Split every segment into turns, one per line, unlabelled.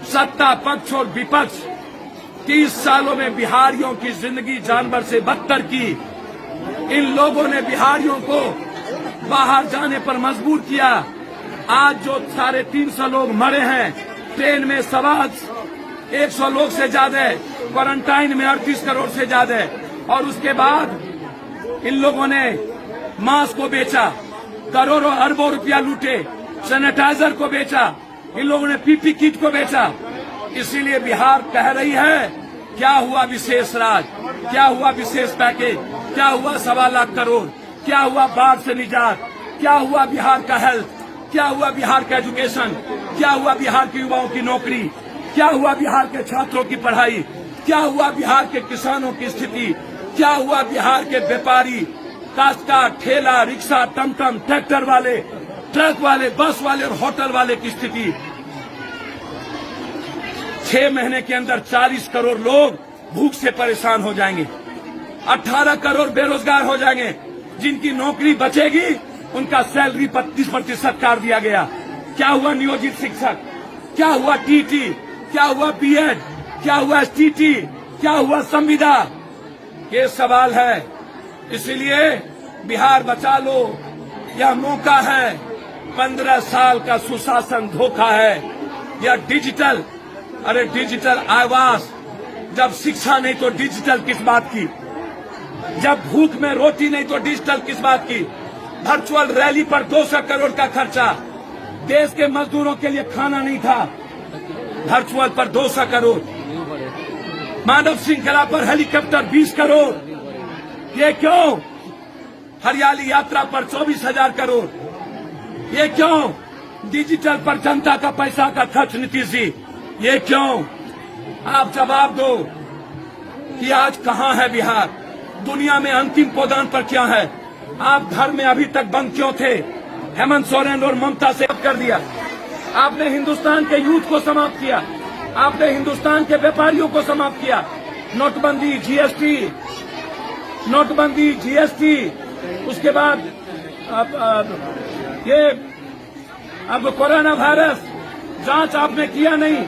सत्ता पक्ष और विपक्ष 30 सालों में बिहारियों की जिंदगी जानवर से बदतर की। इन लोगों ने बिहारियों को बाहर जाने पर मजबूर किया। आज जो 350 लोग मरे हैं ट्रेन में सवार, 100 लोग से ज्यादा, क्वारंटाइन में 38 करोड़ से ज्यादा, और उसके बाद इन लोगों ने मास्क को बेचा, करोड़ों अरबों रुपया लूटे, सैनिटाइजर को बेचा, इन लोगों ने पीपी किट को बेचा। इसीलिए बिहार कह रही है क्या हुआ विशेष राज, क्या हुआ विशेष पैकेज, क्या हुआ 1.25 लाख करोड़, क्या हुआ बाढ़ से निजात, क्या हुआ बिहार का हेल्थ, क्या हुआ बिहार का एजुकेशन, क्या हुआ बिहार के युवाओं की नौकरी, क्या हुआ बिहार के छात्रों की पढ़ाई, क्या हुआ बिहार के किसानों की स्थिति, क्या हुआ बिहार के व्यापारी, काश्तकार, ठेला, रिक्शा, टमटम, ट्रैक्टर वाले, ट्रक वाले, बस वाले और होटल वाले की स्थिति। 6 महीने के अंदर 40 करोड़ लोग भूख से परेशान हो जाएंगे, 18 करोड़ बेरोजगार हो जाएंगे। जिनकी नौकरी बचेगी उनका सैलरी 25% काट दिया गया। क्या हुआ नियोजित शिक्षक, क्या हुआ टीटी, क्या हुआ बीएड, क्या हुआ एसटीटी, क्या हुआ संविदा, ये सवाल है। इसलिए बिहार बचा लो, यह मौका है। 15 साल का सुशासन धोखा है। यह डिजिटल, अरे डिजिटल आवास, जब शिक्षा नहीं तो डिजिटल किस बात की, जब भूख में रोटी नहीं तो डिजिटल किस बात की। वर्चुअल रैली पर 200 करोड़ का खर्चा, देश के मजदूरों के लिए खाना नहीं था, वर्चुअल पर 200 करोड़, मानव श्रृंखला पर हेलीकॉप्टर 20 करोड़, ये क्यों? हरियाली यात्रा पर 24,000 करोड़, ये क्यों? डिजिटल पर जनता का पैसा का खर्च नीतीश जी, ये क्यों? आप जवाब दो कि आज कहां है बिहार, दुनिया में अंतिम पौधान पर क्या है? आप घर में अभी तक बंद क्यों थे? हेमंत सोरेन और ममता से कर दिया। आपने हिंदुस्तान के यूथ को समाप्त किया, आपने हिंदुस्तान के व्यापारियों को समाप्त किया। नोटबंदी, जीएसटी, नोटबंदी, जीएसटी, उसके बाद अब कोरोना वायरस जांच आपने किया नहीं।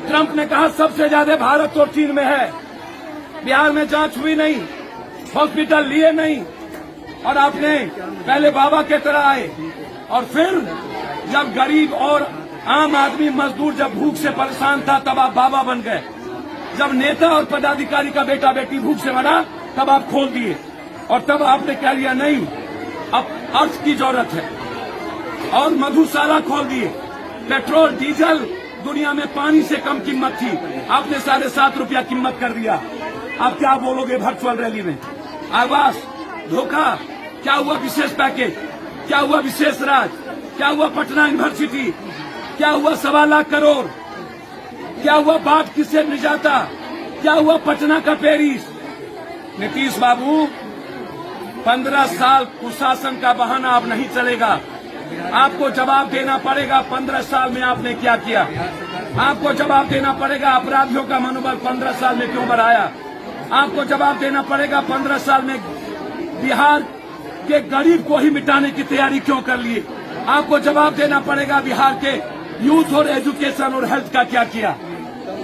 ट्रंप ने कहा सबसे ज्यादा भारत और चीन में है, बिहार में जांच हुई नहीं, हॉस्पिटल लिए नहीं, और आपने पहले बाबा के तरह आए, और फिर जब गरीब और आम आदमी मजदूर जब भूख से परेशान था तब आप बाबा बन गए। जब नेता और पदाधिकारी का बेटा बेटी भूख से मरा तब आप खोल दिए, और तब आपने कह लिया नहीं अब अर्थ की जरूरत है, और मधुशाला खोल दिए। पेट्रोल डीजल दुनिया में पानी से कम कीमत थी, आपने 7.5 रुपया कीमत कर दिया। आप क्या बोलोगे वर्चुअल रैली में? आवास धोखा। क्या हुआ विशेष पैकेज, क्या हुआ विशेष राज, क्या हुआ पटना यूनिवर्सिटी, क्या हुआ 1.25 लाख करोड़, क्या हुआ बाढ़ किससे निजाता, क्या हुआ पटना का पेरिस? नीतीश बाबू, 15 साल कुशासन का बहाना अब नहीं चलेगा। आपको जवाब देना पड़ेगा 15 साल में आपने क्या किया। आपको जवाब देना पड़ेगा अपराधियों का मनोबल 15 साल में क्यों बढ़ाया। आपको जवाब देना पड़ेगा 15 साल में बिहार के गरीब को ही मिटाने की तैयारी क्यों कर लिए। आपको जवाब देना पड़ेगा बिहार के यूथ और एजुकेशन और हेल्थ का क्या किया।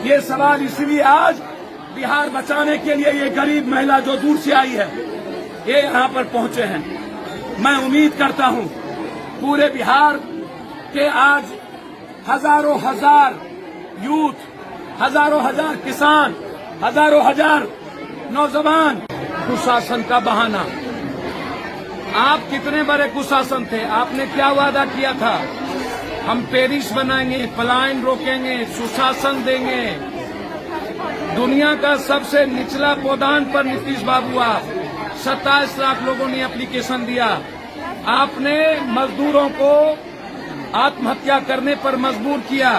ये सवाल इसलिए आज बिहार बचाने के लिए ये गरीब महिला जो दूर से आई है, ये यहाँ पर पहुंचे हैं। मैं उम्मीद करता हूँ पूरे बिहार के आज हजारों हजार यूथ, हजारों हजार किसान, हजारों हजार नौजवान, कुशासन का बहाना। आप कितने बड़े कुशासन थे, आपने क्या वादा किया था? हम पेरिस बनाएंगे, पलायन रोकेंगे, सुशासन देंगे। दुनिया का सबसे निचला पौधान पर नीतीश बाबू आप 27 लाख लोगों ने एप्लीकेशन दिया। आपने मजदूरों को आत्महत्या करने पर मजबूर किया।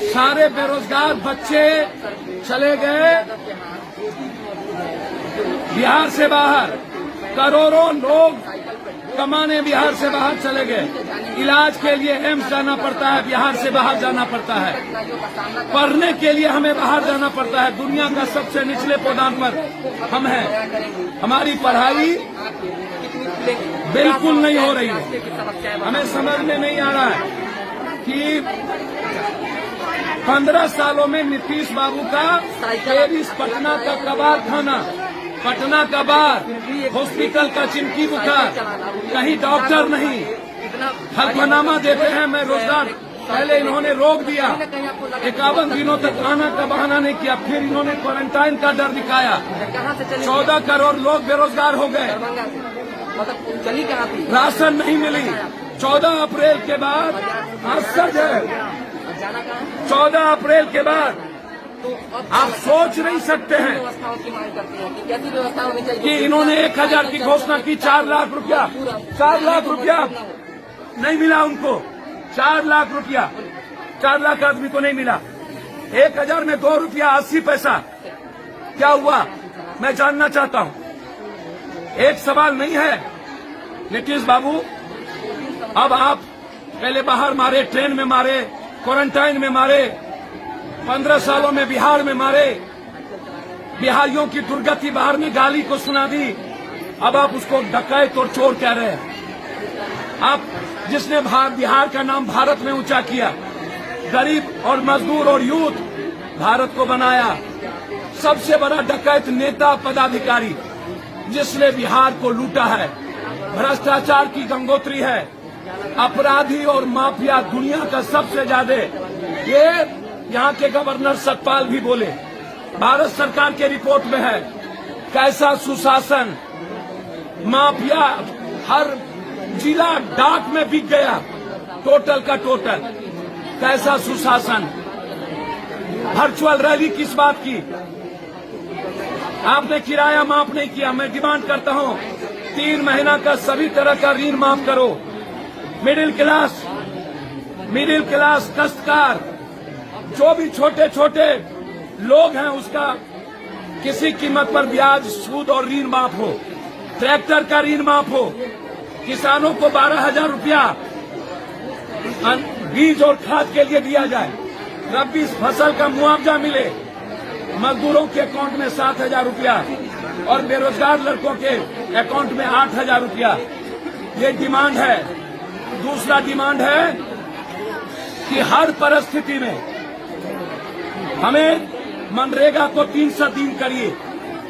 सारे बेरोजगार बच्चे चले गए बिहार से बाहर, करोड़ों लोग कमाने बिहार से बाहर चले गए। इलाज के लिए एम्स जाना पड़ता है, बिहार से बाहर जाना पड़ता है। पढ़ने के लिए हमें बाहर जाना पड़ता है। दुनिया का सबसे निचले पौधान पर हम हैं। हमारी पढ़ाई बिल्कुल नहीं हो रही है। हमें समझ में नहीं आ रहा है कि 15 सालों में नीतीश बाबू का पेरिस पटना का कबाड़ खाना, पटना का बार, हॉस्पिटल का चिमकी बुखार, कहीं डॉक्टर नहीं, हल्फनामा देते हैं मैं रोजगार। पहले इन्होंने रोक दिया, 51 दिनों तक आना का बहाना नहीं किया, फिर इन्होंने क्वारंटाइन का डर दिखाया। 14 करोड़ लोग बेरोजगार हो गए, राशन नहीं मिली। 14 अप्रैल के बाद आश्चर्य है, 14 अप्रैल के बाद आप सोच नहीं सकते हैं कि इन्होंने 1000 की घोषणा की, 4 लाख रुपया, 4 लाख रुपया नहीं मिला उनको, 4 लाख रुपया, 4 लाख आदमी को नहीं मिला। 1000 में 2 रुपया 80 पैसा क्या हुआ मैं जानना चाहता हूं। एक सवाल नहीं है नीतीश बाबू, अब आप पहले बाहर मारे, ट्रेन में मारे, क्वारंटाइन में मारे, 15 सालों में बिहार में मारे, बिहारियों की दुर्गति बाहर में गाली को सुना दी, अब आप उसको डकैत और चोर कह रहे हैं। आप जिसने बिहार का नाम भारत में ऊंचा किया, गरीब और मजदूर और यूथ भारत को बनाया, सबसे बड़ा डकैत नेता पदाधिकारी जिसने बिहार को लूटा है, भ्रष्टाचार की गंगोत्री है, अपराधी और माफिया दुनिया का सबसे ज्यादा। ये यहाँ के गवर्नर सतपाल भी बोले, भारत सरकार के रिपोर्ट में है, कैसा सुशासन, माफिया हर जिला डाक में बिक गया, टोटल का टोटल, कैसा सुशासन। वर्चुअल रैली किस बात की, आपने किराया माफ नहीं किया। मैं डिमांड करता हूं 3 महीना का सभी तरह का ऋण माफ करो। मिडिल क्लास काश्तकार, जो भी छोटे छोटे लोग हैं, उसका किसी कीमत पर ब्याज, सूद और ऋण माफ हो। ट्रैक्टर का ऋण माफ हो, किसानों को 12,000 रुपया बीज और खाद के लिए दिया जाए, रबी फसल का मुआवजा मिले, मजदूरों के अकाउंट में 7,000 रुपया और बेरोजगार लड़कों के अकाउंट में 8,000 रुपया। ये डिमांड है। दूसरा डिमांड है कि हर परिस्थिति में हमें मनरेगा को 300 दिन करिए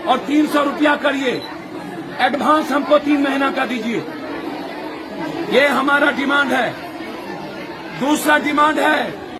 और 300 रुपया करिए, एडवांस हमको 3 महीना का दीजिए। ये हमारा डिमांड है। दूसरा डिमांड है